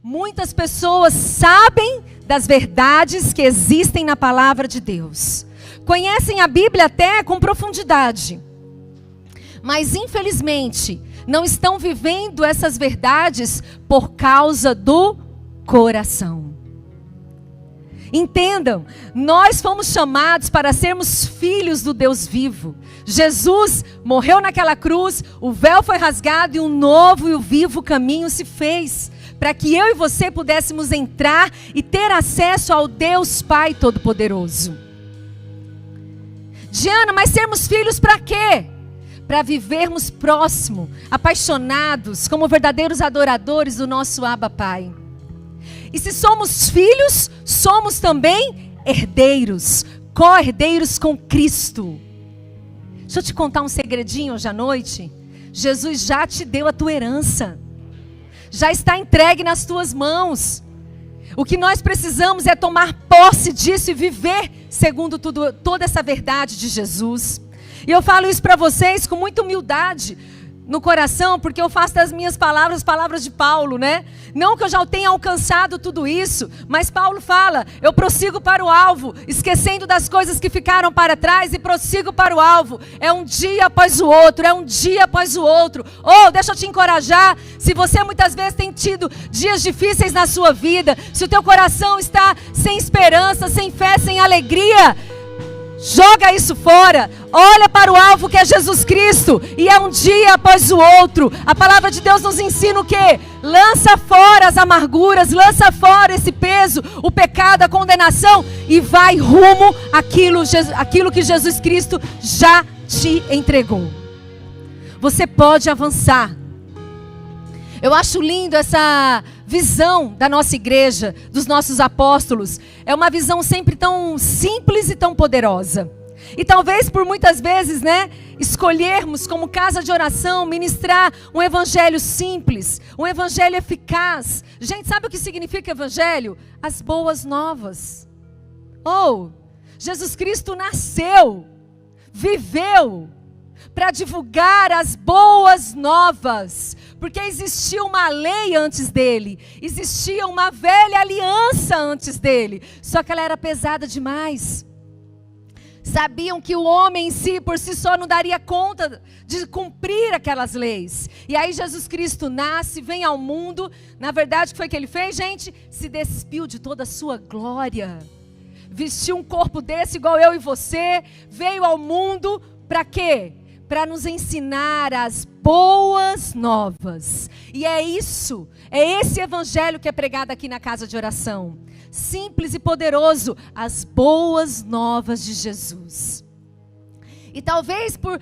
Muitas pessoas sabem das verdades que existem na palavra de Deus. Conhecem a Bíblia até com profundidade. Mas infelizmente não estão vivendo essas verdades por causa do coração. Entendam, nós fomos chamados para sermos filhos do Deus vivo. Jesus morreu naquela cruz, o véu foi rasgado e um novo e o vivo caminho se fez, para que eu e você pudéssemos entrar e ter acesso ao Deus Pai Todo-Poderoso. Diana, mas sermos filhos para quê? Para vivermos próximo, apaixonados, como verdadeiros adoradores do nosso Abba Pai. E se somos filhos, somos também herdeiros, co-herdeiros com Cristo. Deixa eu te contar um segredinho hoje à noite. Jesus já te deu a tua herança. Já está entregue nas tuas mãos. O que nós precisamos é tomar posse disso e viver segundo toda essa verdade de Jesus. E eu falo isso para vocês com muita humildade no coração, porque eu faço das minhas palavras, palavras de Paulo, né? Não que eu já tenha alcançado tudo isso, mas Paulo fala, eu prossigo para o alvo, esquecendo das coisas que ficaram para trás e prossigo para o alvo. É um dia após o outro, é um dia após o outro. Deixa eu te encorajar, se você muitas vezes tem tido dias difíceis na sua vida, se o teu coração está sem esperança, sem fé, sem alegria, joga isso fora, olha para o alvo que é Jesus Cristo, e é um dia após o outro. A palavra de Deus nos ensina o quê? Lança fora as amarguras, lança fora esse peso, o pecado, a condenação, e vai rumo àquilo que Jesus Cristo já te entregou. Você pode avançar. Eu acho lindo essa visão da nossa igreja, dos nossos apóstolos. É uma visão sempre tão simples e tão poderosa. E talvez por muitas vezes, escolhermos como casa de oração, ministrar um evangelho simples, um evangelho eficaz. Gente, sabe o que significa evangelho? As boas novas. Jesus Cristo nasceu, viveu, para divulgar as boas novas, porque existia uma lei antes dele, existia uma velha aliança antes dele, só que ela era pesada demais. Sabiam que o homem em si, por si só, não daria conta de cumprir aquelas leis. E aí Jesus Cristo nasce, vem ao mundo. Na verdade, o que foi que ele fez, gente? Se despiu de toda a sua glória, vestiu um corpo desse igual eu e você, veio ao mundo para quê? Para nos ensinar as boas novas. E é isso, é esse evangelho que é pregado aqui na casa de oração. Simples e poderoso, as boas novas de Jesus. E talvez por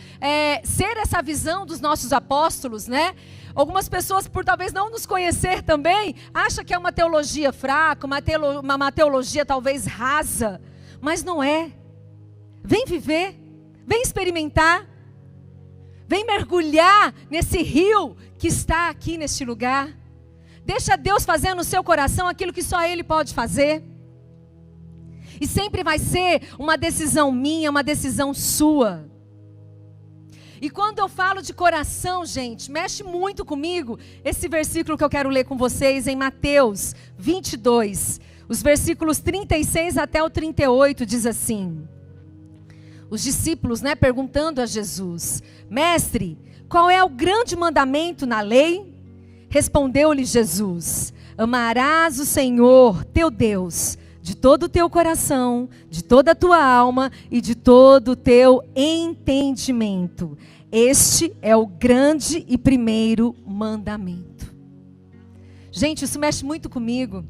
ser essa visão dos nossos apóstolos, algumas pessoas, por talvez não nos conhecer também, acham que é uma teologia fraca, uma teologia talvez rasa, mas não é. Vem viver, vem experimentar. Vem mergulhar nesse rio que está aqui neste lugar. Deixa Deus fazer no seu coração aquilo que só Ele pode fazer. E sempre vai ser uma decisão minha, uma decisão sua. E quando eu falo de coração, gente, mexe muito comigo esse versículo que eu quero ler com vocês em Mateus 22. Os versículos 36 até o 38 diz assim. Os discípulos, perguntando a Jesus: Mestre, qual é o grande mandamento na lei? Respondeu-lhe Jesus: Amarás o Senhor, teu Deus, de todo o teu coração, de toda a tua alma e de todo o teu entendimento. Este é o grande e primeiro mandamento. Gente, isso mexe muito comigo.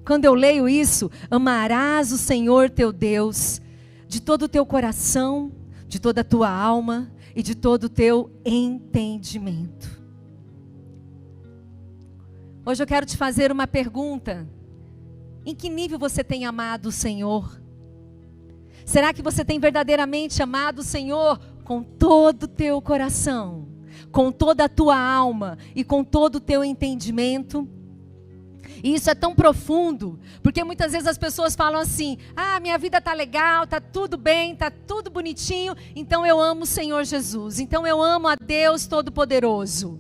Quando eu leio isso, amarás o Senhor, teu Deus, de todo o teu coração, de toda a tua alma e de todo o teu entendimento. Hoje eu quero te fazer uma pergunta. Em que nível você tem amado o Senhor? Será que você tem verdadeiramente amado o Senhor com todo o teu coração, com toda a tua alma e com todo o teu entendimento? E isso é tão profundo, porque muitas vezes as pessoas falam assim: minha vida está legal, está tudo bem, está tudo bonitinho, então eu amo o Senhor Jesus, então eu amo a Deus Todo-Poderoso.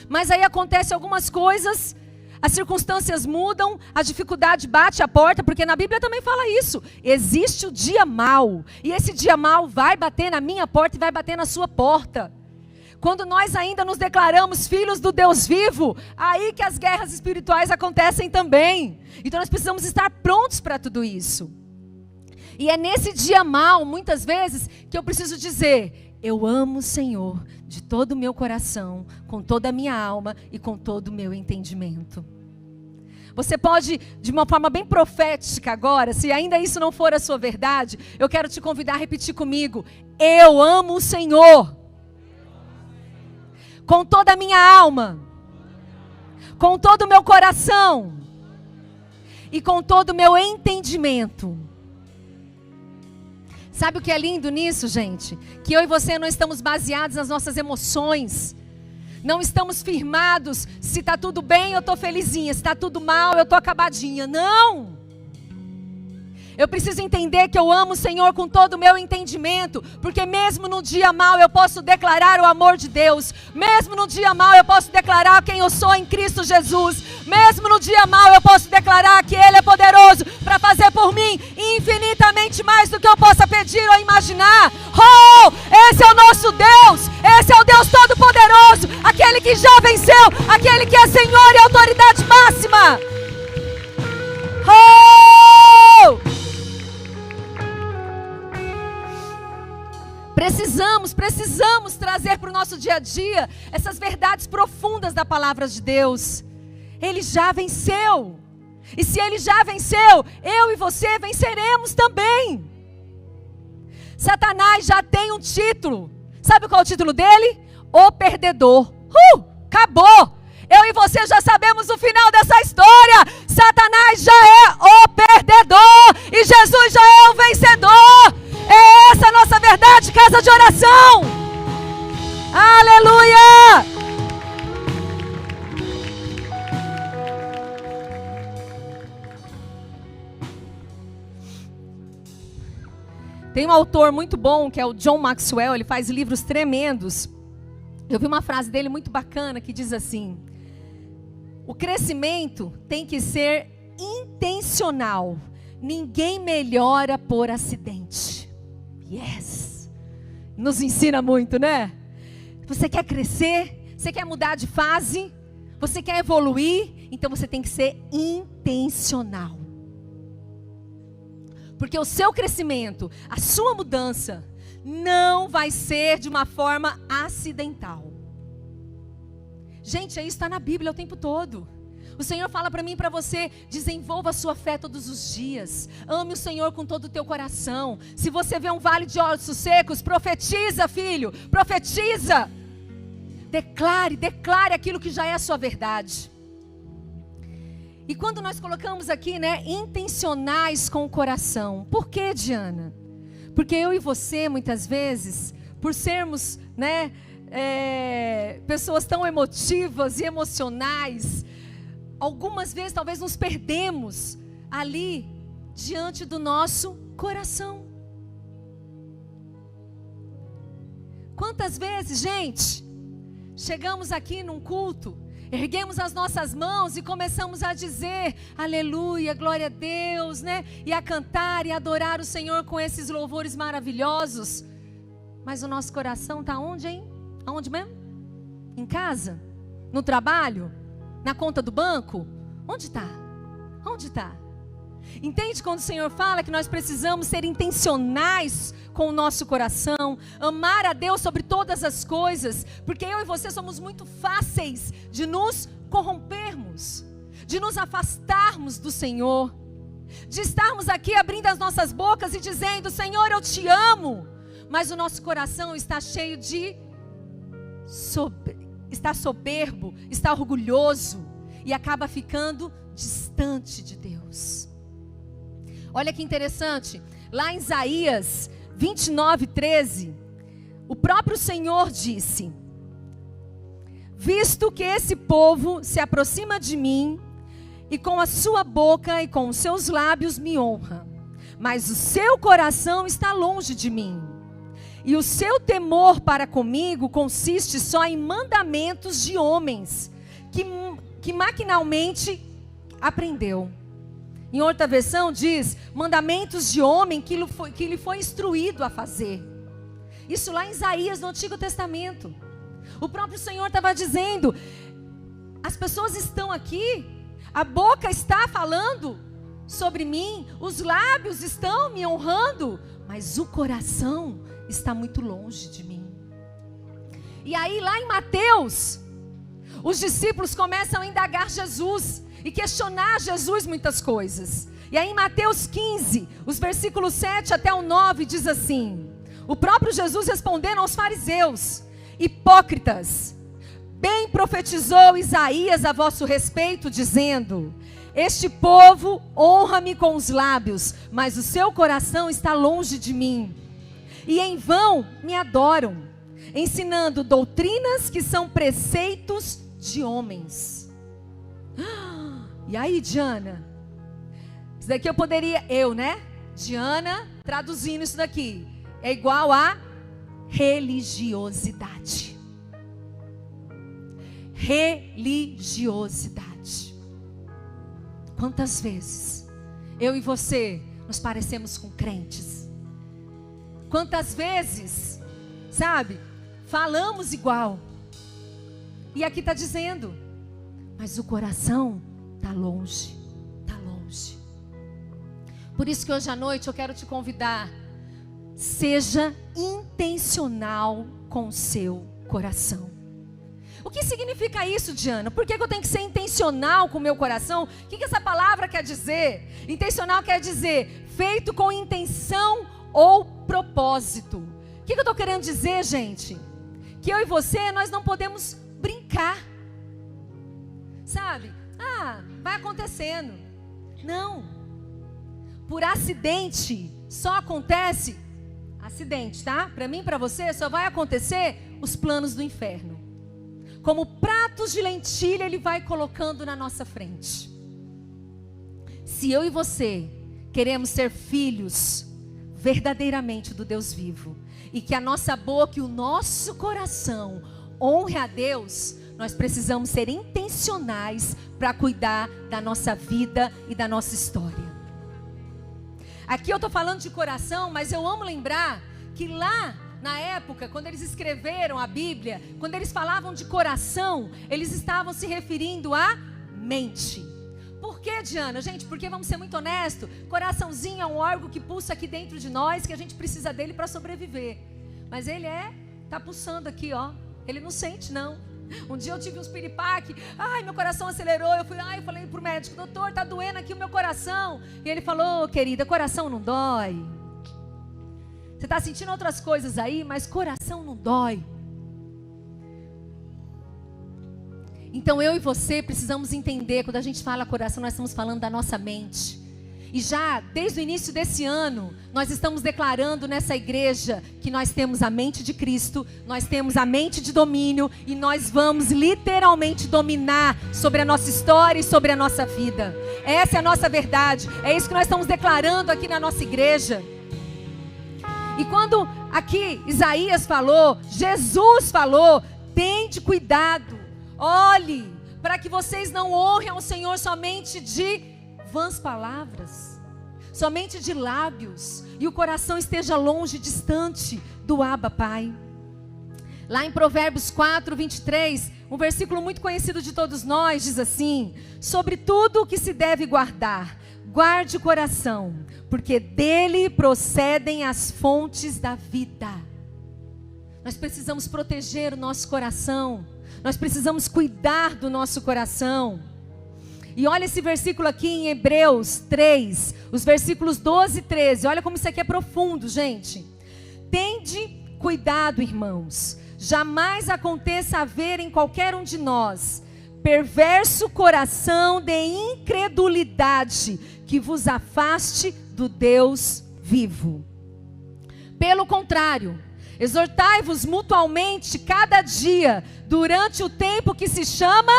Mas aí acontecem algumas coisas, As circunstâncias mudam, a dificuldade bate a porta, porque na Bíblia também fala isso. Existe o dia mau, e esse dia mau vai bater na minha porta e vai bater na sua porta. Quando nós ainda nos declaramos filhos do Deus vivo, aí que as guerras espirituais acontecem também. Então nós precisamos estar prontos para tudo isso. E é nesse dia mau, muitas vezes, que eu preciso dizer: eu amo o Senhor de todo o meu coração, com toda a minha alma e com todo o meu entendimento. Você pode, de uma forma bem profética agora, se ainda isso não for a sua verdade, eu quero te convidar a repetir comigo: eu amo o Senhor com toda a minha alma, com todo o meu coração e com todo o meu entendimento. Sabe o que é lindo nisso, gente? Que eu e você não estamos baseados nas nossas emoções. Não estamos firmados, se está tudo bem eu estou felizinha, se está tudo mal eu estou acabadinha. Não! Eu preciso entender que eu amo o Senhor com todo o meu entendimento, porque mesmo no dia mau eu posso declarar o amor de Deus, mesmo no dia mau eu posso declarar quem eu sou em Cristo Jesus, mesmo no dia mau eu posso declarar que Ele é poderoso para fazer por mim infinitamente mais do que eu possa pedir ou imaginar. Oh, esse é o nosso Deus, esse é o Deus Todo-Poderoso, aquele que já venceu, aquele que é Senhor e autoridade máxima. Oh! Precisamos trazer para o nosso dia a dia essas verdades profundas da palavra de Deus. Ele já venceu. E se Ele já venceu, eu e você venceremos também. Satanás já tem um título. Sabe qual é o título dele? O perdedor. Acabou. Eu e você já sabemos o final dessa história. Satanás já é o perdedor e Jesus já é o vencedor. É essa a nossa verdade, casa de oração. Aleluia! Tem um autor muito bom, que é o John Maxwell, ele faz livros tremendos. Eu vi uma frase dele muito bacana que diz assim: o crescimento tem que ser intencional. Ninguém melhora por acidente. Yes! Nos ensina muito, né? Você quer crescer? Você quer mudar de fase? Você quer evoluir? Então você tem que ser intencional. Porque o seu crescimento, a sua mudança, não vai ser de uma forma acidental. Gente, isso está na Bíblia o tempo todo. O Senhor fala para mim e para você: desenvolva a sua fé todos os dias. Ame o Senhor com todo o teu coração. Se você vê um vale de ossos secos, profetiza, filho, profetiza. Declare aquilo que já é a sua verdade. E quando nós colocamos aqui, né, intencionais com o coração. Por que, Diana? Porque eu e você, muitas vezes, por sermos, né, pessoas tão emotivas e emocionais, algumas vezes talvez nos perdemos ali diante do nosso coração. Quantas vezes, gente, chegamos aqui num culto, erguemos as nossas mãos e começamos a dizer aleluia, glória a Deus, né? E a cantar e adorar o Senhor com esses louvores maravilhosos. Mas o nosso coração está onde, hein? Aonde mesmo? Em casa? No trabalho? Na conta do banco? Onde está? Onde está? Entende quando o Senhor fala que nós precisamos ser intencionais com o nosso coração, amar a Deus sobre todas as coisas, porque eu e você somos muito fáceis de nos corrompermos, de nos afastarmos do Senhor, de estarmos aqui abrindo as nossas bocas e dizendo: Senhor, eu te amo, mas o nosso coração está cheio de está soberbo, está orgulhoso e acaba ficando distante de Deus. Olha que interessante, lá em Isaías 29:13, o próprio Senhor disse: visto que esse povo se aproxima de mim, e com a sua boca e com os seus lábios me honra, mas o seu coração está longe de mim, e o seu temor para comigo consiste só em mandamentos de homens, que maquinalmente aprendeu. Em outra versão diz, mandamentos de homem que lhe foi instruído a fazer. Isso lá em Isaías, no Antigo Testamento. O próprio Senhor estava dizendo, as pessoas estão aqui, a boca está falando sobre mim, os lábios estão me honrando, mas o coração está muito longe de mim. E aí lá em Mateus, os discípulos começam a indagar Jesus e questionar Jesus muitas coisas. E aí em Mateus 15, os versículos 7 até o 9 diz assim, o próprio Jesus respondendo aos fariseus, hipócritas, bem profetizou Isaías a vosso respeito, dizendo, este povo honra-me com os lábios, mas o seu coração está longe de mim. E em vão me adoram, ensinando doutrinas que são preceitos de homens. E aí, Diana? Isso daqui Diana, traduzindo isso daqui, é igual a religiosidade. Religiosidade. Quantas vezes eu e você nos parecemos com crentes? Quantas vezes, sabe, falamos igual. E aqui está dizendo, mas o coração está longe, está longe. Por isso que hoje à noite eu quero te convidar, seja intencional com o seu coração. O que significa isso, Diana? Por que eu tenho que ser intencional com o meu coração? O que essa palavra quer dizer? Intencional quer dizer feito com intenção ou propósito. O que eu estou querendo dizer, gente? Que eu e você, nós não podemos brincar. Sabe? Vai acontecendo. Não. Por acidente, só acontece acidente, tá? Para mim e para você, só vai acontecer os planos do inferno. Como pratos de lentilha, Ele vai colocando na nossa frente. Se eu e você queremos ser filhos verdadeiramente do Deus vivo, e que a nossa boca e o nosso coração honre a Deus, nós precisamos ser intencionais para cuidar da nossa vida e da nossa história. Aqui eu estou falando de coração, mas eu amo lembrar que lá na época, quando eles escreveram a Bíblia, quando eles falavam de coração, eles estavam se referindo à mente. Por que, Diana? Gente, porque vamos ser muito honestos, coraçãozinho é um órgão que pulsa aqui dentro de nós, que a gente precisa dele para sobreviver. Mas ele tá pulsando aqui, ó. Ele não sente, não. Um dia eu tive uns piripaque, meu coração acelerou, eu falei pro médico, doutor, tá doendo aqui o meu coração. E ele falou, querida, coração não dói. Você está sentindo outras coisas aí, mas coração não dói. Então eu e você precisamos entender, quando a gente fala coração, nós estamos falando da nossa mente. E já desde o início desse ano, nós estamos declarando nessa igreja que nós temos a mente de Cristo, nós temos a mente de domínio e nós vamos literalmente dominar sobre a nossa história e sobre a nossa vida. Essa é a nossa verdade, é isso que nós estamos declarando aqui na nossa igreja. E quando aqui Isaías falou, Jesus falou, tende cuidado, olhe, para que vocês não honrem ao Senhor somente de vãs palavras, somente de lábios, e o coração esteja longe, distante do Abba Pai. Lá em Provérbios 4, 23, um versículo muito conhecido de todos nós, diz assim, sobre tudo o que se deve guardar, guarde o coração, porque dele procedem as fontes da vida. Nós precisamos proteger o nosso coração. Nós precisamos cuidar do nosso coração. E olha esse versículo aqui em Hebreus 3, os versículos 12 e 13. Olha como isso aqui é profundo, gente. Tende cuidado, irmãos. Jamais aconteça haver em qualquer um de nós perverso coração de incredulidade que vos afaste do Deus vivo. Pelo contrário, exortai-vos mutualmente cada dia, durante o tempo que se chama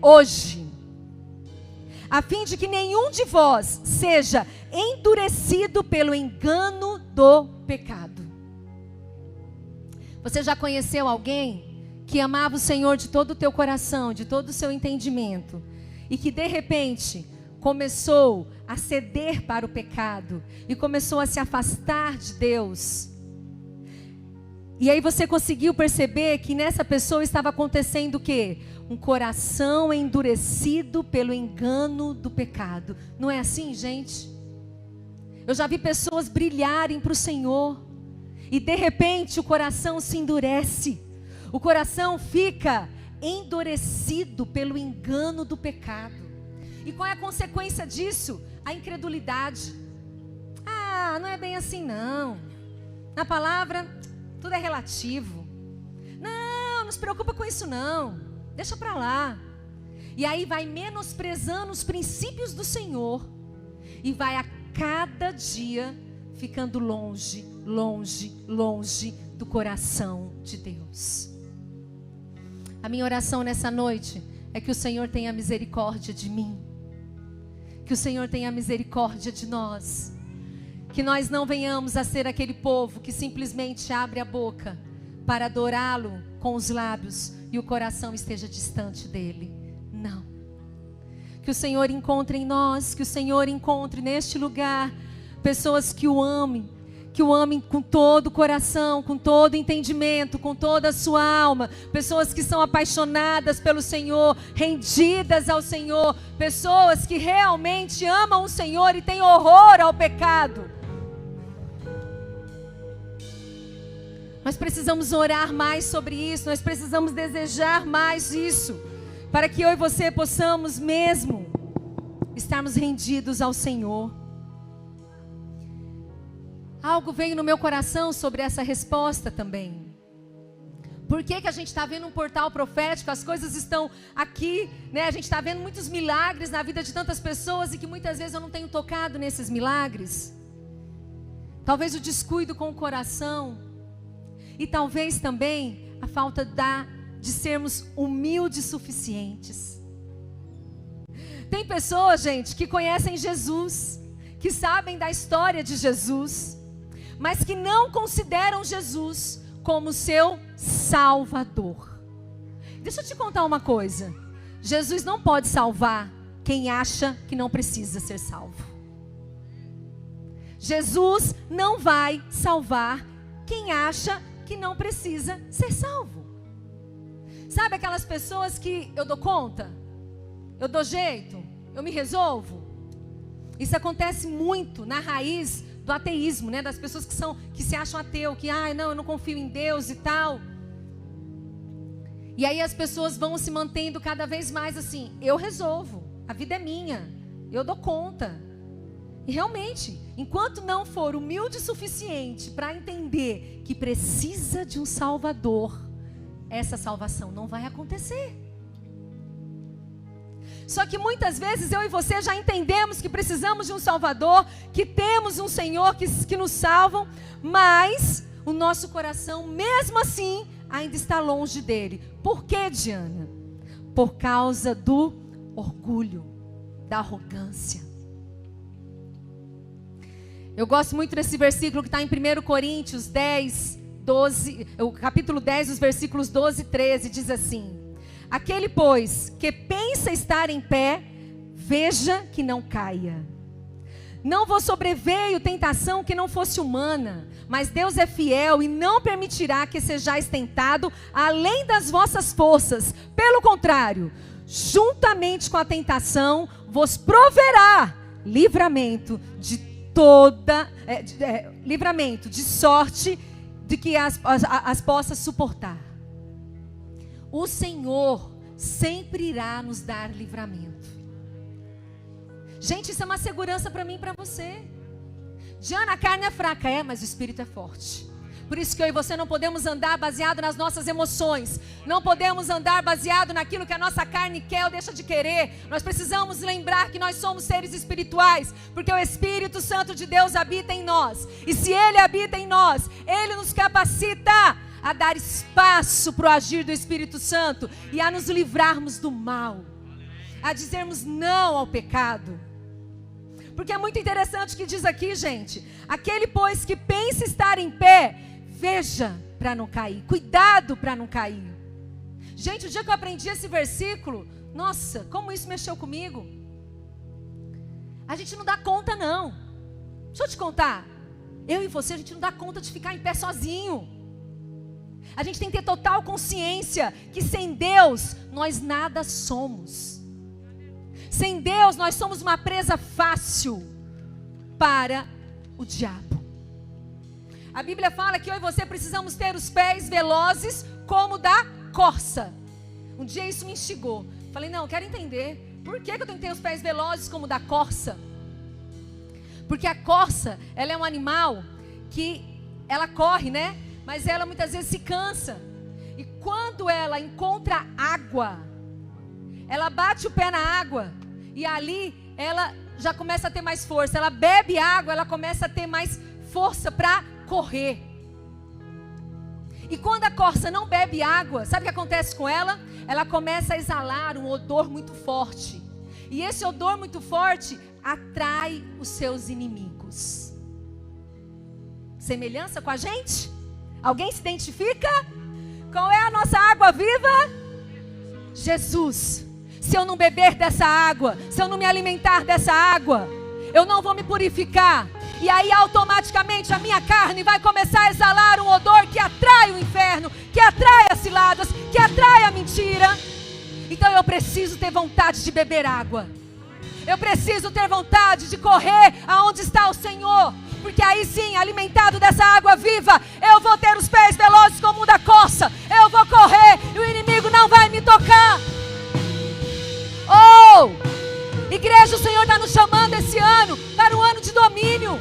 hoje, a fim de que nenhum de vós seja endurecido pelo engano do pecado. Você já conheceu alguém que amava o Senhor de todo o teu coração, de todo o seu entendimento, e que de repente começou a ceder para o pecado e começou a se afastar de Deus. E aí você conseguiu perceber que nessa pessoa estava acontecendo o quê? Um coração endurecido pelo engano do pecado. Não é assim, gente? Eu já vi pessoas brilharem para o Senhor e de repente o coração se endurece. O coração fica endurecido pelo engano do pecado. E qual é a consequência disso? A incredulidade. Ah, não é bem assim não. Na palavra, tudo é relativo. Não se preocupa com isso não. Deixa para lá. E aí vai menosprezando os princípios do Senhor. E vai a cada dia ficando longe, longe, longe do coração de Deus. A minha oração nessa noite é que o Senhor tenha misericórdia de mim. Que o Senhor tenha misericórdia de nós. Que nós não venhamos a ser aquele povo que simplesmente abre a boca para adorá-lo com os lábios e o coração esteja distante dele. Não. Que o Senhor encontre em nós, que o Senhor encontre neste lugar pessoas que o amem com todo o coração, com todo o entendimento, com toda a sua alma. Pessoas que são apaixonadas pelo Senhor, rendidas ao Senhor. Pessoas que realmente amam o Senhor e têm horror ao pecado. Nós precisamos orar mais sobre isso, nós precisamos desejar mais isso, para que eu e você possamos mesmo estarmos rendidos ao Senhor. Algo veio no meu coração sobre essa resposta também. Por que a gente está vendo um portal profético? As coisas estão aqui, né? A gente está vendo muitos milagres na vida de tantas pessoas e que muitas vezes eu não tenho tocado nesses milagres. Talvez o descuido com o coração e talvez também a falta de sermos humildes suficientes. Tem pessoas, gente, que conhecem Jesus, que sabem da história de Jesus, mas que não consideram Jesus como seu Salvador. Deixa eu te contar uma coisa. Jesus não pode salvar quem acha que não precisa ser salvo. Jesus não vai salvar quem acha que não precisa ser salvo. Sabe aquelas pessoas que eu dou conta? Eu dou jeito? Eu me resolvo? Isso acontece muito na raiz do ateísmo, né? Das pessoas que se acham ateu, que não, eu não confio em Deus e tal. E aí as pessoas vão se mantendo cada vez mais assim, eu resolvo, a vida é minha, eu dou conta. E realmente, enquanto não for humilde o suficiente para entender que precisa de um Salvador, essa salvação não vai acontecer. Só que muitas vezes eu e você já entendemos que precisamos de um Salvador, que temos um Senhor que nos salva, mas o nosso coração, mesmo assim, ainda está longe dele. Por quê, Diana? Por causa do orgulho, da arrogância. Eu gosto muito desse versículo que está em 1 Coríntios 10, 12, o capítulo 10, os versículos 12 e 13, diz assim: aquele, pois, que pensa estar em pé, veja que não caia. Não vos sobreveio tentação que não fosse humana, mas Deus é fiel e não permitirá que sejais tentado além das vossas forças. Pelo contrário, juntamente com a tentação, vos proverá livramento de sorte de que as possa suportar. O Senhor sempre irá nos dar livramento. Gente, isso é uma segurança para mim e para você. Diana, a carne é fraca, mas o espírito é forte. Por isso que eu e você não podemos andar baseado nas nossas emoções. Não podemos andar baseado naquilo que a nossa carne quer ou deixa de querer. Nós precisamos lembrar que nós somos seres espirituais, porque o Espírito Santo de Deus habita em nós. E se Ele habita em nós, Ele nos capacita a dar espaço para o agir do Espírito Santo e a nos livrarmos do mal, a dizermos não ao pecado. Porque é muito interessante o que diz aqui, gente. Aquele, pois, que pensa estar em pé, veja para não cair, cuidado para não cair. Gente, o dia que eu aprendi esse versículo, nossa, como isso mexeu comigo. A gente não dá conta não. Deixa eu te contar. Eu e você, a gente não dá conta de ficar em pé sozinho. A gente tem que ter total consciência que sem Deus nós nada somos. Sem Deus nós somos uma presa fácil para o diabo. A Bíblia fala que eu e você precisamos ter os pés velozes como da corça. Um dia isso me instigou. Falei, não, eu quero entender. Por que eu tenho que ter os pés velozes como da corça? Porque a corça, ela é um animal que ela corre, né? Mas ela muitas vezes se cansa. E quando ela encontra água, ela bate o pé na água. E ali ela já começa a ter mais força. Ela bebe água, ela começa a ter mais força para correr. E quando a corça não bebe água, sabe o que acontece com ela? Ela começa a exalar um odor muito forte. E esse odor muito forte atrai os seus inimigos. Semelhança com a gente? Alguém se identifica? Qual é a nossa água viva? Jesus. Se eu não beber dessa água, se eu não me alimentar dessa água, eu não vou me purificar. E aí automaticamente a minha carne vai começar a exalar um odor que atrai o inferno, que atrai as ciladas, que atrai a mentira. Então eu preciso ter vontade de beber água. Eu preciso ter vontade de correr aonde está o Senhor. Porque aí sim, alimentado dessa água viva, eu vou ter os pés velozes como o da corça. Eu vou correr e o inimigo não vai me tocar. Oh! Igreja, o Senhor está nos chamando esse ano para um ano de domínio.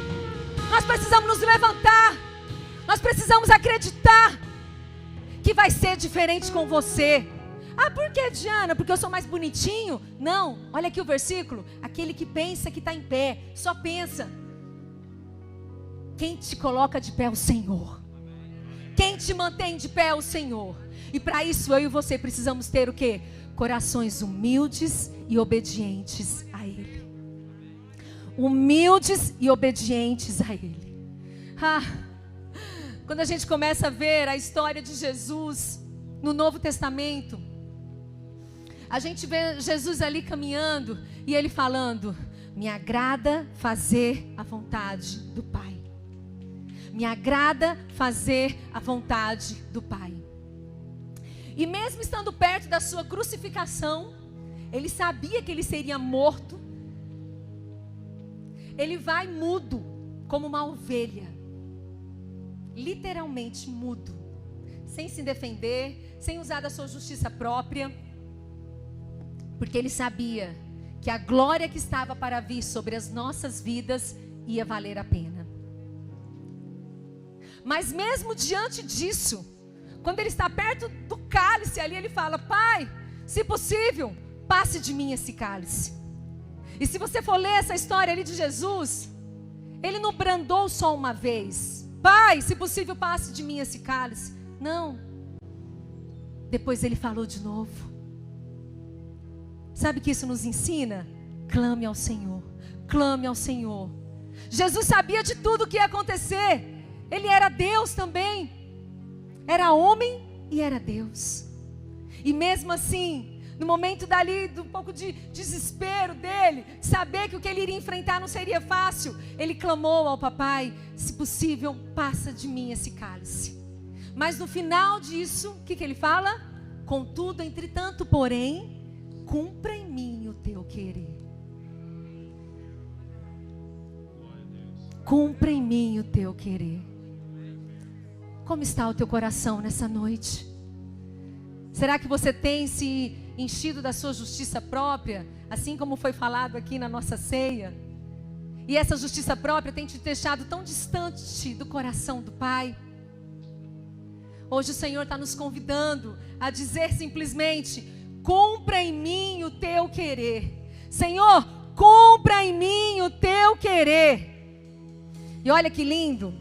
Nós precisamos nos levantar. Nós precisamos acreditar que vai ser diferente com você. Ah, por que, Diana? Porque eu sou mais bonitinho? Não, olha aqui o versículo. Aquele que pensa que está em pé, só pensa. Quem te coloca de pé é o Senhor. Quem te mantém de pé é o Senhor. E para isso eu e você precisamos ter o quê? Corações humildes e obedientes a Ele. Humildes e obedientes a Ele. Quando a gente começa a ver a história de Jesus no Novo Testamento, a gente vê Jesus ali caminhando e Ele falando: me agrada fazer a vontade do Pai. Me agrada fazer a vontade do Pai. E mesmo estando perto da sua crucificação, Ele sabia que Ele seria morto. Ele vai mudo, como uma ovelha. Literalmente mudo. Sem se defender, sem usar da sua justiça própria. Porque Ele sabia que a glória que estava para vir sobre as nossas vidas ia valer a pena. Mas mesmo diante disso, quando Ele está perto do cálice ali, Ele fala: Pai, se possível, passe de mim esse cálice. E se você for ler essa história ali de Jesus, Ele não brandou só uma vez: Pai, se possível, passe de mim esse cálice. Não. Depois Ele falou de novo. Sabe o que isso nos ensina? Clame ao Senhor. Clame ao Senhor. Jesus sabia de tudo o que ia acontecer. Ele era Deus também. Era homem e era Deus. E mesmo assim, no momento dali, do pouco de desespero dele, saber que o que ele iria enfrentar não seria fácil, ele clamou ao papai: se possível, passa de mim esse cálice. Mas no final disso, o que ele fala? Contudo, entretanto, porém, cumpra em mim o teu querer. Cumpra em mim o teu querer. Como está o teu coração nessa noite? Será que você tem se enchido da sua justiça própria, assim como foi falado aqui na nossa ceia? E essa justiça própria tem te deixado tão distante do coração do Pai? Hoje o Senhor está nos convidando a dizer simplesmente: cumpra em mim o teu querer. Senhor, cumpra em mim o teu querer. E olha que lindo.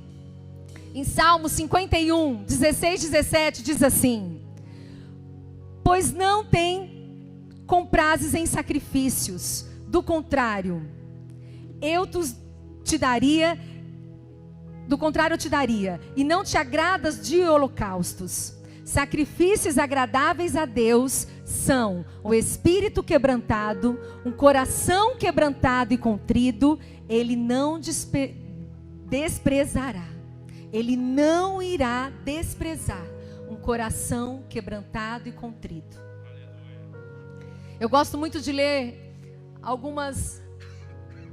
Em Salmo 51, 16, 17 diz assim: pois não tem comprases em sacrifícios, do contrário, eu te daria, e não te agradas de holocaustos. Sacrifícios agradáveis a Deus são o espírito quebrantado, um coração quebrantado e contrito, Ele não desprezará. Ele não irá desprezar um coração quebrantado e contrito. Eu gosto muito de ler algumas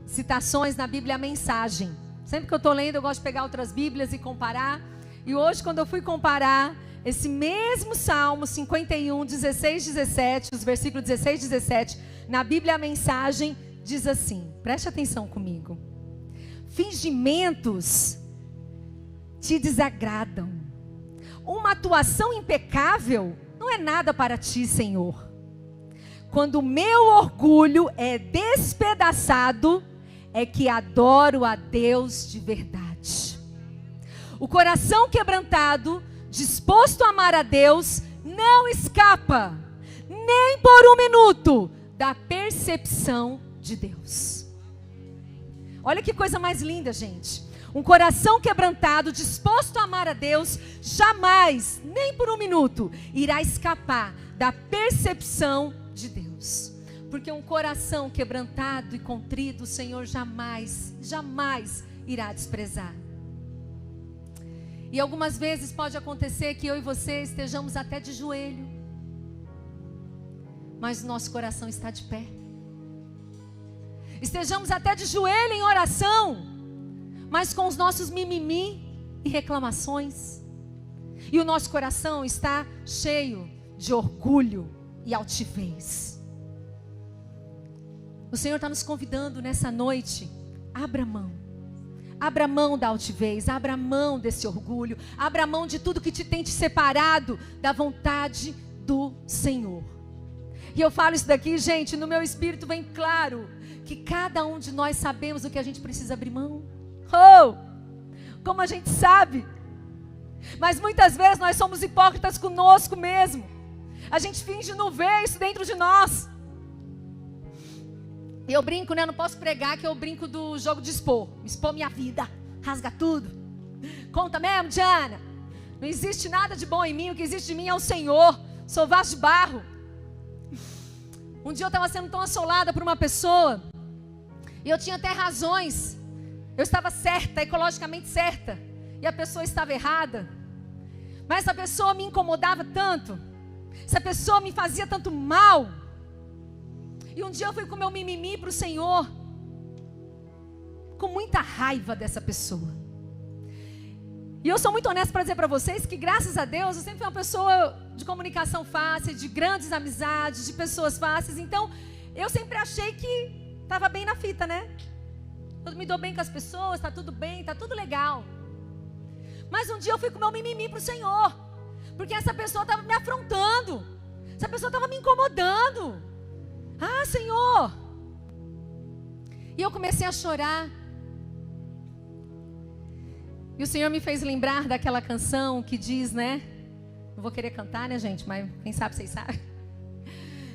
citações na Bíblia, a Mensagem. Sempre que eu estou lendo, eu gosto de pegar outras Bíblias e comparar. E hoje, quando eu fui comparar esse mesmo Salmo 51, 16, 17, os versículos 16 e 17, na Bíblia a Mensagem, diz assim, preste atenção comigo. Fingimentos te desagradam. Uma atuação impecável não é nada para ti, Senhor. Quando o meu orgulho é despedaçado, é que adoro a Deus de verdade. O coração quebrantado, disposto a amar a Deus, não escapa, nem por um minuto, da percepção de Deus. Olha que coisa mais linda, gente. Um coração quebrantado, disposto a amar a Deus, jamais, nem por um minuto, irá escapar da percepção de Deus. Porque um coração quebrantado e contrito, o Senhor jamais, jamais irá desprezar. E algumas vezes pode acontecer que eu e você estejamos até de joelho, mas o nosso coração está de pé. Estejamos até de joelho em oração, mas com os nossos mimimi e reclamações. E o nosso coração está cheio de orgulho e altivez. O Senhor está nos convidando nessa noite, abra mão. Abra mão da altivez, abra mão desse orgulho, abra mão de tudo que tem te separado da vontade do Senhor. E eu falo isso daqui, gente, no meu espírito vem claro que cada um de nós sabemos o que a gente precisa abrir mão. Oh, como a gente sabe. Mas muitas vezes nós somos hipócritas conosco mesmo. A gente finge não ver isso dentro de nós. E eu brinco, né? Eu não posso pregar que eu brinco do jogo de expor minha vida, rasga tudo. Conta mesmo, Diana. Não existe nada de bom em mim, o que existe em mim é o Senhor. Sou vaso de barro. Um dia eu estava sendo tão assolada por uma pessoa, e eu tinha até razões. Eu estava certa, ecologicamente certa, e a pessoa estava errada. Mas essa pessoa me incomodava tanto, essa pessoa me fazia tanto mal. E um dia eu fui com meu mimimi para o Senhor, com muita raiva dessa pessoa. E eu sou muito honesta para dizer para vocês que, graças a Deus, eu sempre fui uma pessoa de comunicação fácil, de grandes amizades, de pessoas fáceis. Então, eu sempre achei que estava bem na fita, né? Eu me dou bem com as pessoas, está tudo bem, está tudo legal. Mas um dia eu fui com meu mimimi para o Senhor, porque essa pessoa estava me afrontando, essa pessoa estava me incomodando. Ah, Senhor! E eu comecei a chorar. E o Senhor me fez lembrar daquela canção que diz, né? Não vou querer cantar, né, gente? Mas quem sabe vocês sabem.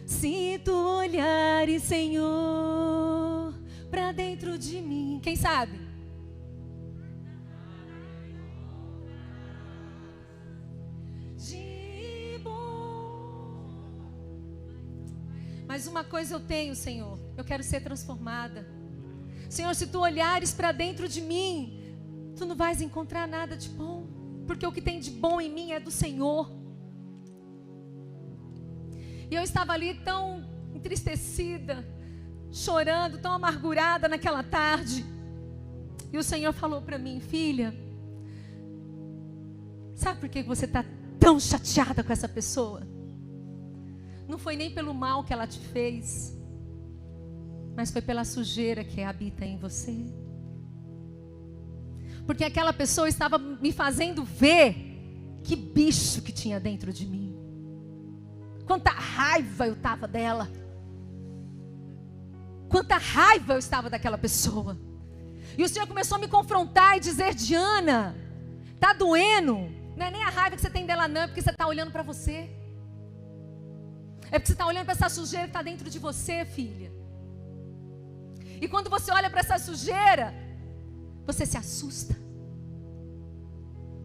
Sinto olhares, Senhor, pra dentro de mim. Quem sabe? Mas uma coisa eu tenho, Senhor, eu quero ser transformada. Senhor, se tu olhares para dentro de mim, tu não vais encontrar nada de bom, porque o que tem de bom em mim é do Senhor. E eu estava ali tão entristecida, chorando, tão amargurada naquela tarde. E o Senhor falou para mim: filha, sabe por que você está tão chateada com essa pessoa? Não foi nem pelo mal que ela te fez, mas foi pela sujeira que habita em você. Porque aquela pessoa estava me fazendo ver que bicho que tinha dentro de mim. Quanta raiva eu estava dela. Quanta raiva eu estava daquela pessoa. E o Senhor começou a me confrontar e dizer: Diana, tá doendo. Não é nem a raiva que você tem dela não, é porque você está olhando para você. É porque você está olhando para essa sujeira que está dentro de você, filha. E quando você olha para essa sujeira, você se assusta.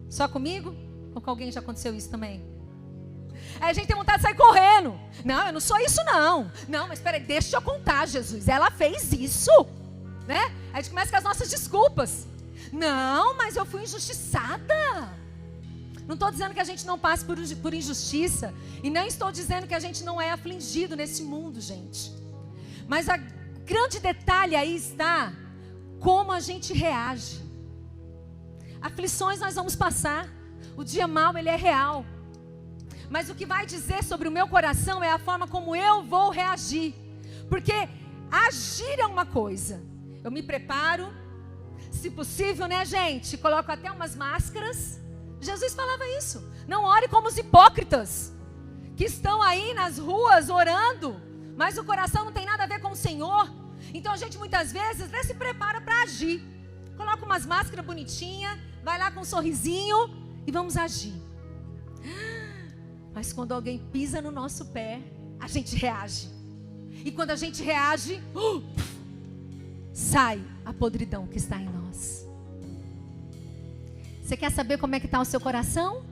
Só comigo? Ou com alguém já aconteceu isso também? Aí a gente tem vontade de sair correndo. Não, eu não sou isso não. Não, mas espera aí, deixa eu contar, Jesus. Ela fez isso, né? Aí a gente começa com as nossas desculpas. Não, mas eu fui injustiçada. Não estou dizendo que a gente não passe por injustiça. E nem estou dizendo que a gente não é afligido nesse mundo, gente. Mas o grande detalhe aí está como a gente reage. Aflições nós vamos passar. O dia mau, ele é real. Mas o que vai dizer sobre o meu coração é a forma como eu vou reagir. Porque agir é uma coisa. Eu me preparo. Se possível, né, gente? Coloco até umas máscaras. Jesus falava isso. Não ore como os hipócritas, que estão aí nas ruas orando, mas o coração não tem nada a ver com o Senhor. Então a gente muitas vezes se prepara para agir. Coloca umas máscaras bonitinhas, vai lá com um sorrisinho e vamos agir. Mas quando alguém pisa no nosso pé, a gente reage. E quando a gente reage, sai a podridão que está em nós. Você quer saber como é que está o seu coração?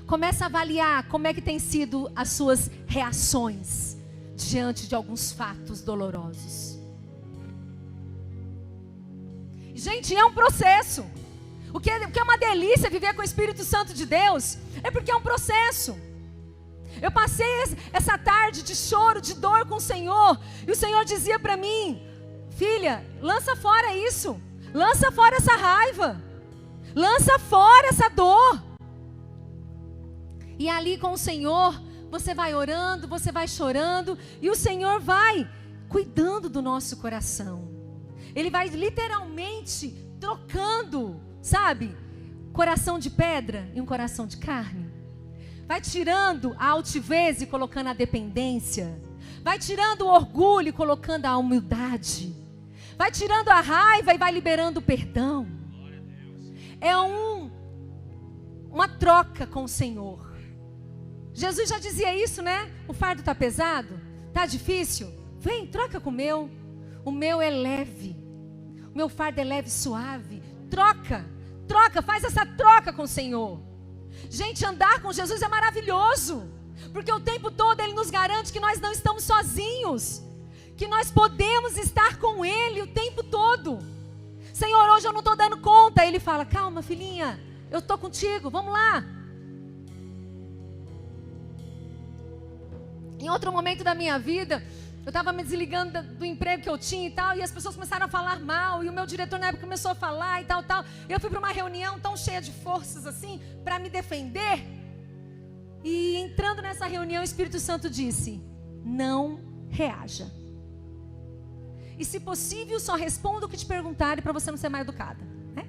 Começa a avaliar como é que tem sido as suas reações diante de alguns fatos dolorosos. Gente, é um processo. O que é uma delícia viver com o Espírito Santo de Deus é porque é um processo. Eu passei essa tarde de choro, de dor com o Senhor, e o Senhor dizia para mim: filha, lança fora isso, lança fora essa raiva, lança fora essa dor. E ali com o Senhor, você vai orando, você vai chorando, e o Senhor vai cuidando do nosso coração. Ele vai literalmente trocando, sabe, coração de pedra e um coração de carne. Vai tirando a altivez e colocando a dependência. Vai tirando o orgulho e colocando a humildade. Vai tirando a raiva e vai liberando o perdão. É uma troca com o Senhor. Jesus já dizia isso, né? O fardo está pesado, está difícil. Vem, troca com o meu. O meu é leve. O meu fardo é leve e suave. Troca, faz essa troca com o Senhor. Gente, andar com Jesus é maravilhoso. Porque o tempo todo Ele nos garante que nós não estamos sozinhos. Que nós podemos estar com Ele o tempo todo. Senhor, hoje eu não estou dando conta. Ele fala: calma, filhinha, eu estou contigo, vamos lá. Em outro momento da minha vida, eu estava me desligando do emprego que eu tinha e tal, e as pessoas começaram a falar mal, e o meu diretor na época começou a falar e tal. Eu fui para uma reunião tão cheia de forças assim, para me defender. E entrando nessa reunião, o Espírito Santo disse: não reaja. E se possível, só responda o que te perguntarem, para você não ser mal educada, né?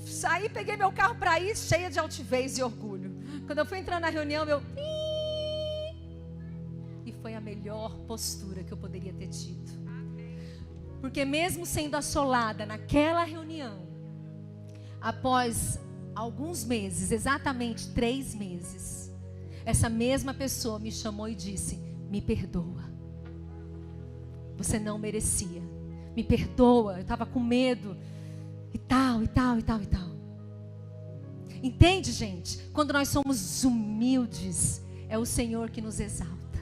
Saí, peguei meu carro para ir, cheia de altivez e orgulho. Quando eu fui entrar na reunião, e foi a melhor postura que eu poderia ter tido. Porque mesmo sendo assolada naquela reunião, após alguns meses, exatamente 3 meses, essa mesma pessoa me chamou e disse: me perdoa, você não merecia, me perdoa, eu estava com medo, e tal. Entende, gente? Quando nós somos humildes, é o Senhor que nos exalta.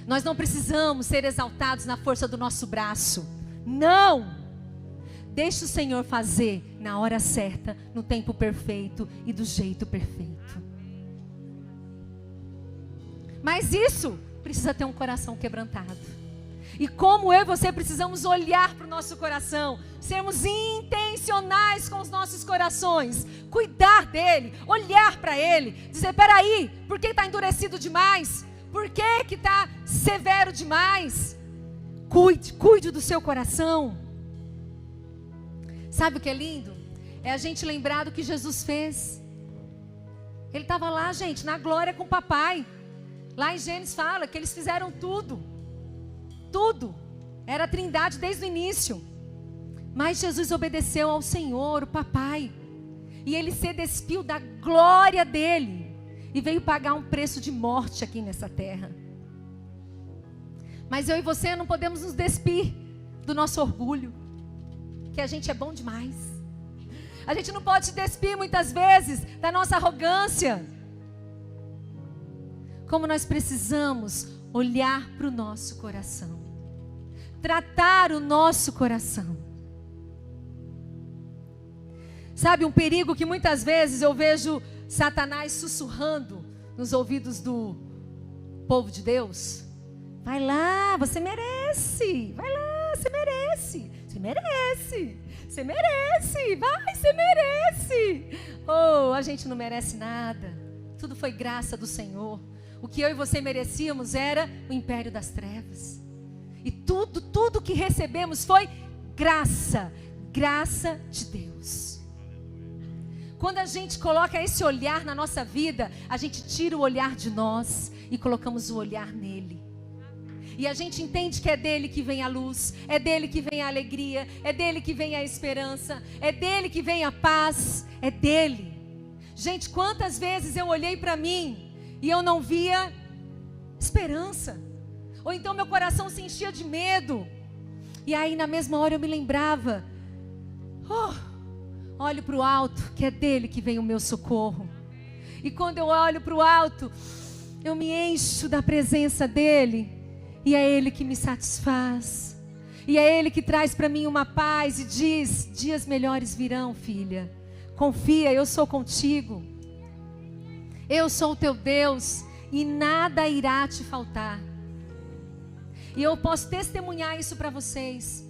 Nós não precisamos ser exaltados na força do nosso braço. Não! Deixa o Senhor fazer na hora certa, no tempo perfeito e do jeito perfeito. Mas isso precisa ter um coração quebrantado. E como eu e você precisamos olhar para o nosso coração, sermos intencionais com os nossos corações, cuidar dele, olhar para ele, dizer: peraí, por que está endurecido demais? Por que está severo demais? Cuide do seu coração. Sabe o que é lindo? É a gente lembrar do que Jesus fez. Ele estava lá, gente, na glória com o papai. Lá em Gênesis fala que eles fizeram tudo. Era a trindade desde o início. Mas Jesus obedeceu ao Senhor, o papai. E ele se despiu da glória dele. E veio pagar um preço de morte aqui nessa terra. Mas eu e você não podemos nos despir do nosso orgulho. Que a gente é bom demais. A gente não pode se despir muitas vezes da nossa arrogância. Como nós precisamos olhar para o nosso coração, tratar o nosso coração. Sabe, um perigo que muitas vezes eu vejo Satanás sussurrando nos ouvidos do povo de Deus. Vai lá, você merece. Vai lá, você merece. Você merece. Você merece. Vai, você merece. Oh, a gente não merece nada. Tudo foi graça do Senhor. O que eu e você merecíamos era o império das trevas. E tudo que recebemos foi graça. Graça de Deus. Quando a gente coloca esse olhar na nossa vida, a gente tira o olhar de nós e colocamos o olhar nele. E a gente entende que é dele que vem a luz, é dele que vem a alegria, é dele que vem a esperança, é dele que vem a paz, é dele. Gente, quantas vezes eu olhei para mim e eu não via esperança, ou então meu coração se enchia de medo, e aí na mesma hora eu me lembrava, olho para o alto, que é dele que vem o meu socorro. E quando eu olho para o alto, eu me encho da presença dele, e é ele que me satisfaz, e é ele que traz para mim uma paz e diz: dias melhores virão, filha, confia, eu sou contigo, eu sou o teu Deus, e nada irá te faltar. E eu posso testemunhar isso para vocês.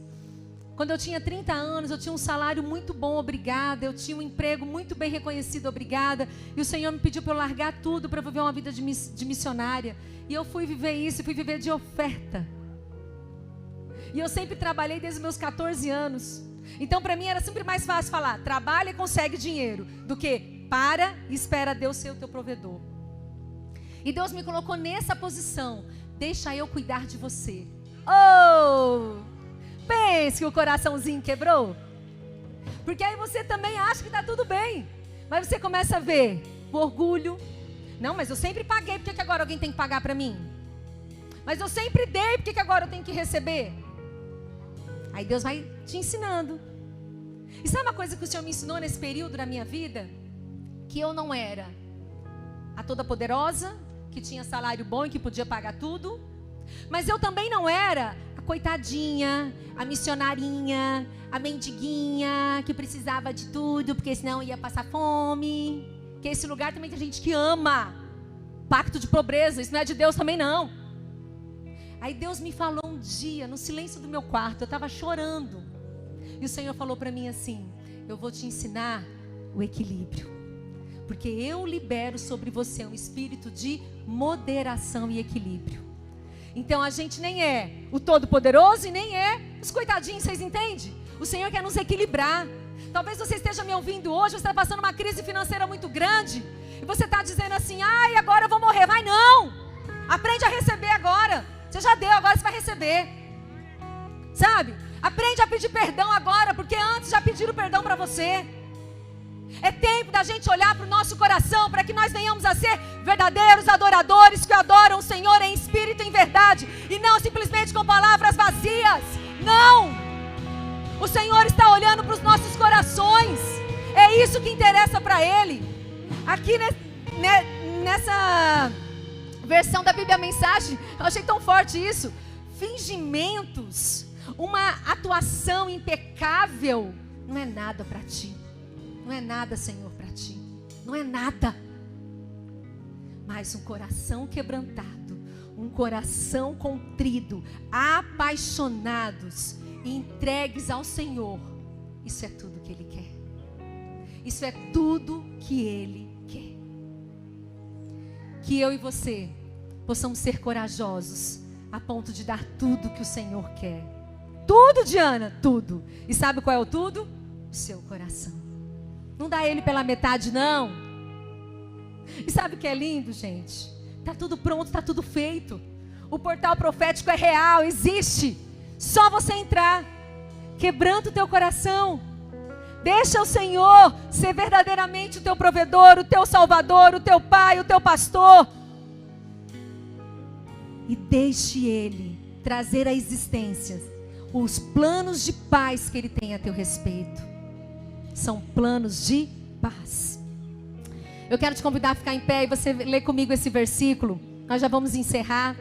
Quando eu tinha 30 anos, eu tinha um salário muito bom, obrigada. Eu tinha um emprego muito bem reconhecido, obrigada. E o Senhor me pediu para eu largar tudo para viver uma vida de missionária. E eu fui viver isso, fui viver de oferta. E eu sempre trabalhei desde os meus 14 anos. Então para mim era sempre mais fácil falar: trabalha e consegue dinheiro, do que para e espera Deus ser o teu provedor. E Deus me colocou nessa posição: deixa eu cuidar de você. Oh! Pense que o coraçãozinho quebrou. Porque aí você também acha que está tudo bem. Mas você começa a ver o orgulho. Não, mas eu sempre paguei, por que agora alguém tem que pagar para mim? Mas eu sempre dei, por que agora eu tenho que receber? Aí Deus vai te ensinando. E sabe uma coisa que o Senhor me ensinou nesse período da minha vida? Que eu não era a toda poderosa, que tinha salário bom e que podia pagar tudo. Mas eu também não era a coitadinha, a missionarinha, a mendiguinha, que precisava de tudo, porque senão ia passar fome. Que esse lugar também tem gente que ama pacto de pobreza, isso não é de Deus também não. Aí Deus me falou um dia, no silêncio do meu quarto, eu estava chorando. E o Senhor falou para mim assim: eu vou te ensinar o equilíbrio. Porque eu libero sobre você um espírito de moderação e equilíbrio. Então a gente nem é o todo-poderoso e nem é os coitadinhos, vocês entendem? O Senhor quer nos equilibrar. Talvez você esteja me ouvindo hoje, você está passando uma crise financeira muito grande, e você está dizendo assim: ai, agora eu vou morrer. Vai não! Aprende a receber agora. Você já deu, agora você vai receber. Sabe? Aprende a pedir perdão agora, porque antes já pediram perdão para você. É tempo da gente olhar para o nosso coração, para que nós venhamos a ser verdadeiros adoradores, que adoram o Senhor em espírito e em verdade, e não simplesmente com palavras vazias. Não! O Senhor está olhando para os nossos corações. É isso que interessa para Ele. Aqui nessa versão da Bíblia Mensagem, eu achei tão forte isso. Fingimentos, uma atuação impecável, não é nada para ti. Não é nada, Senhor, para ti. Não é nada. Mas um coração quebrantado, um coração contrido, apaixonados e entregues ao Senhor. Isso é tudo que Ele quer. Isso é tudo que Ele quer. Que eu e você possamos ser corajosos a ponto de dar tudo que o Senhor quer. Tudo, Diana, tudo. E sabe qual é o tudo? O seu coração. Não dá ele pela metade, não. E sabe o que é lindo, gente? Está tudo pronto, está tudo feito. O portal profético é real, existe. Só você entrar. Quebrando o teu coração. Deixa o Senhor ser verdadeiramente o teu provedor, o teu salvador, o teu pai, o teu pastor. E deixe Ele trazer à existência os planos de paz que Ele tem a teu respeito. são planos de paz. Eu quero te convidar a ficar em pé e você ler comigo esse versículo. Nós já vamos encerrar.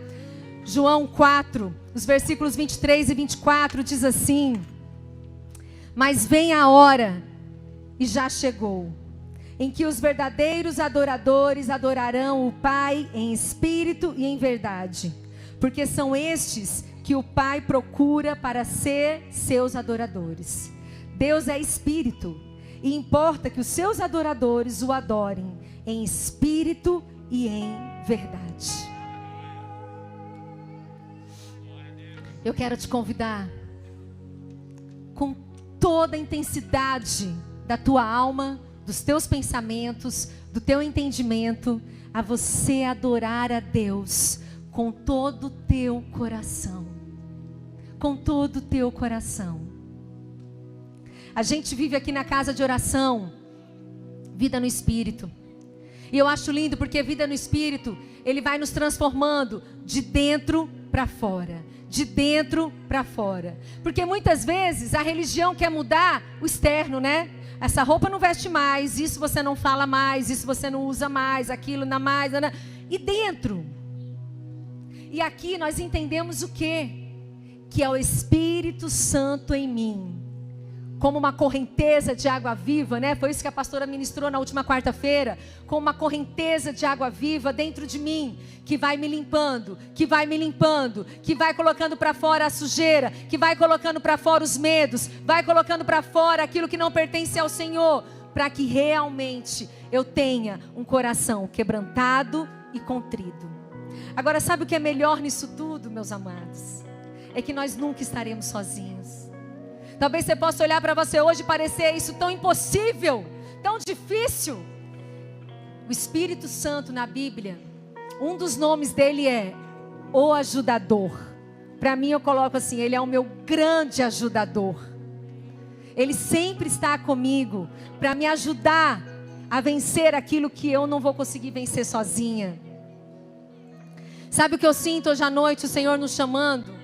João 4, os versículos 23 e 24 diz assim: mas vem a hora, e já chegou, em que os verdadeiros adoradores adorarão o Pai em espírito e em verdade, porque são estes que o Pai procura para ser seus adoradores. Deus é espírito, e importa que os seus adoradores o adorem em espírito e em verdade. Eu quero te convidar, com toda a intensidade da tua alma, dos teus pensamentos, do teu entendimento, a você adorar a Deus com todo o teu coração. Com todo o teu coração. A gente vive aqui na casa de oração, vida no Espírito. E eu acho lindo porque vida no Espírito, ele vai nos transformando de dentro para fora. De dentro para fora. Porque muitas vezes a religião quer mudar o externo, né? Essa roupa não veste mais, isso você não fala mais, isso você não usa mais, aquilo não mais. E dentro? E aqui nós entendemos o quê? Que é o Espírito Santo em mim. Como uma correnteza de água viva, né? Foi isso que a pastora ministrou na última quarta-feira. Como uma correnteza de água viva dentro de mim, que vai me limpando, que vai me limpando, que vai colocando para fora a sujeira, que vai colocando para fora os medos, vai colocando para fora aquilo que não pertence ao Senhor, para que realmente eu tenha um coração quebrantado e contrido. Agora, sabe o que é melhor nisso tudo, meus amados? É que nós nunca estaremos sozinhos. Talvez você possa olhar para você hoje e parecer isso tão impossível, tão difícil. O Espírito Santo na Bíblia, um dos nomes dele é o ajudador. Para mim eu coloco assim, ele é o meu grande ajudador. Ele sempre está comigo para me ajudar a vencer aquilo que eu não vou conseguir vencer sozinha. Sabe o que eu sinto hoje à noite, o Senhor nos chamando?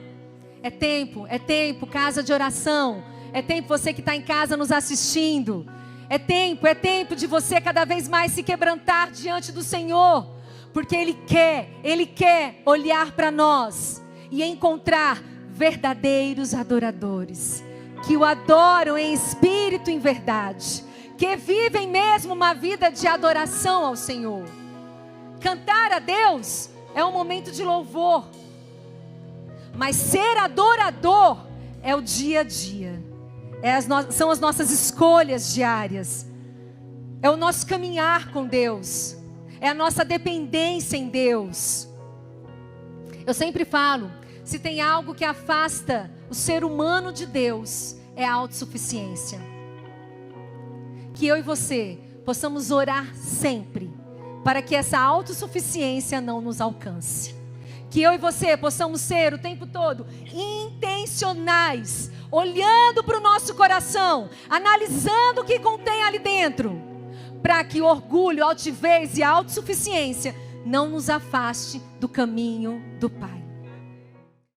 É tempo, casa de oração. É tempo você que está em casa nos assistindo. É tempo de você cada vez mais se quebrantar diante do Senhor. Porque Ele quer olhar para nós e encontrar verdadeiros adoradores. Que o adoram em espírito e em verdade. Que vivem mesmo uma vida de adoração ao Senhor. Cantar a Deus é um momento de louvor. Mas ser adorador é o dia a dia. São as nossas escolhas diárias. É o nosso caminhar com Deus. É a nossa dependência em Deus. Eu sempre falo, se tem algo que afasta o ser humano de Deus, é a autossuficiência. Que eu e você possamos orar sempre, para que essa autossuficiência não nos alcance. Que eu e você possamos ser o tempo todo intencionais, olhando para o nosso coração, analisando o que contém ali dentro, para que o orgulho, a altivez e a autossuficiência não nos afaste do caminho do Pai.